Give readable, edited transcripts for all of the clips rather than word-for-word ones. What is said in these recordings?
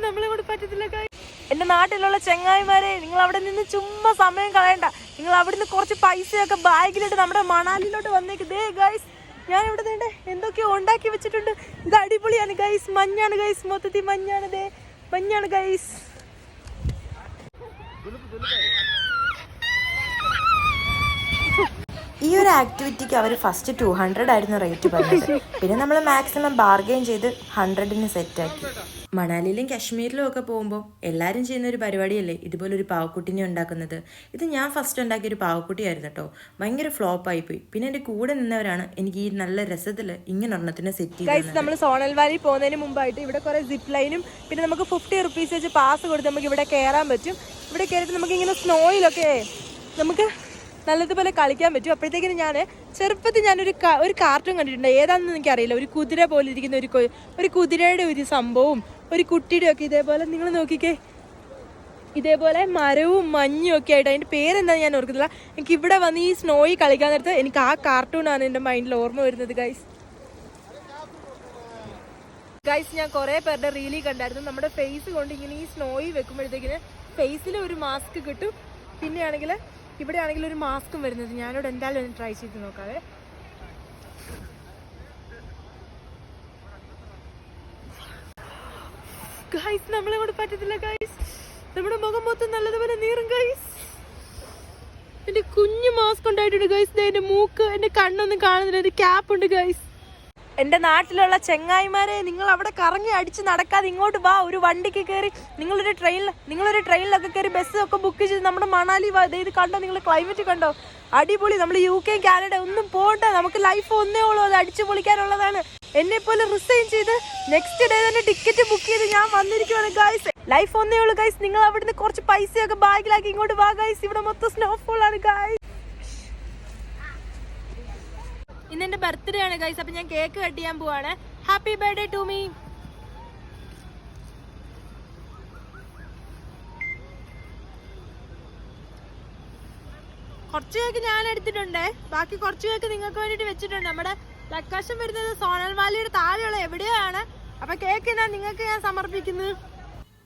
നമ്മളെ കൊണ്ട് പറ്റത്തില്ല ഗൈസ്. എന്റെ നാട്ടിലുള്ള ചെങ്ങായിമാരെ, നിങ്ങൾ അവിടെ നിന്ന് ചുമ്മാ സമയം കളയണ്ട. നിങ്ങൾ അവിടുന്ന് കുറച്ച് പൈസയൊക്കെ ബാഗിലിട്ട് നമ്മുടെ മണാലിയിലോട്ട് വന്നേക്ക്. ദേ ഗൈസ്, ഞാൻ ഇവിടെ നിന്ന് എന്തൊക്കെയോ ഉണ്ടാക്കി വെച്ചിട്ടുണ്ട്. ഇത് അടിപൊളിയാണ് ഗൈസ്. മഞ്ഞാണ് ഗൈസ്, മൊത്തത്തിൽ മഞ്ഞാണ്. ദേ മഞ്ഞാണ് ഗൈസ്. ഈ ഒരു ആക്ടിവിറ്റിക്ക് അവർ ഫസ്റ്റ് 200 ആയിരുന്നു റേറ്റ് പറഞ്ഞത്. പിന്നെ നമ്മൾ മാക്സിമം ബാർഗെയിൻ ചെയ്ത് 100-ന് സെറ്റാക്കി. മണാലിയിലും കാശ്മീരിലും ഒക്കെ പോകുമ്പോൾ എല്ലാവരും ചെയ്യുന്ന ഒരു പരിപാടിയല്ലേ ഇതുപോലൊരു പാവക്കുട്ടിനെ ഉണ്ടാക്കുന്നത്. ഇത് ഞാൻ ഫസ്റ്റ് ഉണ്ടാക്കിയൊരു പാവക്കുട്ടിയായിരുന്നു കേട്ടോ. ഭയങ്കര ഫ്ലോപ്പായിപ്പോയി. പിന്നെ എൻ്റെ കൂടെ നിന്നവരാണ് എനിക്ക് ഈ നല്ല രസത്തിൽ ഇങ്ങനെ ഒരെണ്ണത്തിനെ സെറ്റ് ചെയ്തത്. നമ്മൾ സോണൽ വാലി പോകുന്നതിന് മുമ്പായിട്ട് ഇവിടെ കുറേ സിപ്പ് ലൈനും പിന്നെ നമുക്ക് 50 റുപ്പീസ് വെച്ച് പാസ് കൊടുത്ത് നമുക്ക് ഇവിടെ കയറാൻ പറ്റും. ഇവിടെ കയറിയിട്ട് നമുക്ക് ഇങ്ങനെ സ്നോയിലൊക്കെ നമുക്ക് നല്ലതുപോലെ കളിക്കാൻ പറ്റും. അപ്പോഴത്തേക്കിന് ഞാൻ ചെറുപ്പത്തിൽ ഞാനൊരു കാർട്ടൂൺ കണ്ടിട്ടുണ്ട്. ഏതാണെന്ന് എനിക്കറിയില്ല. ഒരു കുതിര പോലെ ഇരിക്കുന്ന ഒരു കുതിരയുടെ ഒരു സംഭവവും ഒരു കുട്ടിയുടെ ഒക്കെ ഇതേപോലെ നിങ്ങൾ നോക്കിക്കേ, ഇതേപോലെ മരവും മഞ്ഞും ഒക്കെ ആയിട്ട്. അതിൻ്റെ പേരെന്താണെന്ന് ഞാൻ ഓർക്കുന്നില്ല. എനിക്ക് ഇവിടെ വന്ന് ഈ സ്നോയി കളിക്കാൻ നേരത്ത് എനിക്ക് ആ കാർട്ടൂണാണ് എൻ്റെ മൈൻഡിൽ ഓർമ്മ വരുന്നത് ഗൈസ്. ഞാൻ കുറേ പേരുടെ റീലി കണ്ടായിരുന്നു. നമ്മുടെ ഫേസ് കൊണ്ട് ഇങ്ങനെ ഈ സ്നോയി വെക്കുമ്പോഴത്തേക്കിന് ഫേസിൽ ഒരു മാസ്ക് കിട്ടും. പിന്നെ ആണെങ്കിൽ ഇവിടെ ആണെങ്കിൽ ഒരു മാസ്കും വരുന്നത്. ഞാനിവിടെ എന്തായാലും ഒന്ന് ട്രൈ ചെയ്ത് നോക്കാവേ. ഗൈസ്, നമ്മളെ കൊണ്ട് പറ്റത്തില്ല ഗൈസ്. നമ്മുടെ മുഖം മൊത്തം നല്ലതുപോലെ നീറും ഗൈസ്. എന്റെ കുഞ്ഞു മാസ്ക് ഉണ്ടായിട്ടുണ്ട് ഗൈസ്. എന്റെ മൂക്ക്, എന്റെ കണ്ണൊന്നും കാണുന്നില്ല. എന്റെ ക്യാപ്പ് ഉണ്ട് ഗൈസ്. എൻ്റെ നാട്ടിലുള്ള ചെങ്ങായിമാരെ, നിങ്ങൾ അവിടെ കറങ്ങി അടിച്ച് നടക്കാതെ ഇങ്ങോട്ട് വാ. ഒരു വണ്ടിക്ക് കയറി നിങ്ങളൊരു ട്രെയിനിലൊക്കെ കയറി ബസ്സൊക്കെ ബുക്ക് ചെയ്ത് നമ്മുടെ മണാലി വാ. ഇത് കണ്ടോ, നിങ്ങൾ ക്ലൈമറ്റ് കണ്ടോ, അടിപൊളി. നമ്മൾ UK കാനഡ ഒന്നും പോകണ്ട. നമുക്ക് ലൈഫ് ഒന്നേ ഉള്ളൂ, അത് അടിച്ചു പൊളിക്കാനുള്ളതാണ്. എന്നെ പോലെ റിസൈൻ ചെയ്ത് നെക്സ്റ്റ് ഡേ തന്നെ ടിക്കറ്റ് ബുക്ക് ചെയ്ത് ഞാൻ വന്നിരിക്കുവാണ് ഗൈസ്. ലൈഫ് ഒന്നേ ഉള്ളൂ ഗൈസ്. നിങ്ങൾ അവിടുന്ന് കുറച്ച് പൈസയൊക്കെ ബാഗിലാക്കി ഇങ്ങോട്ട് വാ ഗൈസ്. ഇവിടെ മൊത്തം സ്നോഫോൾ ആണ് ഗൈസ്. ഇന്ന് എന്റെ ബർത്ത്ഡേ ആണ് ഗൈസ്. അപ്പൊ ഞാൻ കേക്ക് കട്ട് ചെയ്യാൻ പോവാണ്. Happy birthday to me. കുറച്ച് കേക്ക് ഞാൻ എടുത്തിട്ടുണ്ട്, ബാക്കി കുറച്ച് കേക്ക് നിങ്ങൾക്ക് വേണ്ടിട്ട് വെച്ചിട്ടുണ്ട്. നമ്മുടെ ലൊക്കേഷൻ വരുന്നത് സോണൽ വാലിയുടെ താഴെയുള്ള എവിടെയാണ്. അപ്പൊ കേക്ക് നിങ്ങൾക്ക് ഞാൻ സമർപ്പിക്കുന്നു.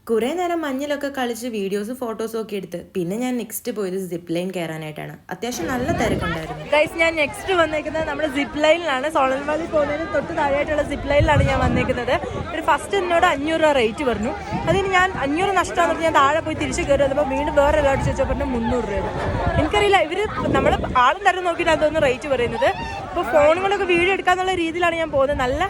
കുറേ നേരം മഞ്ഞിലൊക്കെ കളിച്ച് വീഡിയോസും ഫോട്ടോസും ഒക്കെ എടുത്ത് പിന്നെ ഞാൻ നെക്സ്റ്റ് പോയത് സിപ്പ് ലൈൻ കയറാനായിട്ടാണ്. അത്യാവശ്യം നല്ല തിരക്കുണ്ടായിരുന്നു ഗൈസ്. ഞാൻ നെക്സ്റ്റ് വന്നേക്കുന്നത് നമ്മുടെ സിപ്പ് ലൈനിലാണ്. സോണൽ വാലി പോകുന്നതിന് തൊട്ട് താഴെയായിട്ടുള്ള സിപ്പ് ലൈനിലാണ് ഞാൻ വന്നേക്കുന്നത്. ഒരു ഫസ്റ്റ് എന്നോട് 500 രൂപ റേറ്റ് പറഞ്ഞു. അതിന് ഞാൻ 500 നഷ്ടമാണെന്ന് ഞാൻ താഴെ പോയി തിരിച്ച് കയറി വന്നപ്പോൾ വീണ്ടും വേറെ എല്ലാവരും ചോദിച്ചാൽ പറഞ്ഞു 300 രൂപ. എനിക്കറിയില്ല, ഇവർ നമ്മൾ ആളും തരം നോക്കിയിട്ട് അതൊന്ന് റേറ്റ് പറയുന്നത്. ഇപ്പോൾ ഫോണുകളൊക്കെ വീഡിയോ എടുക്കാന്നുള്ള രീതിയിലാണ് ഞാൻ പോകുന്നത്. നല്ല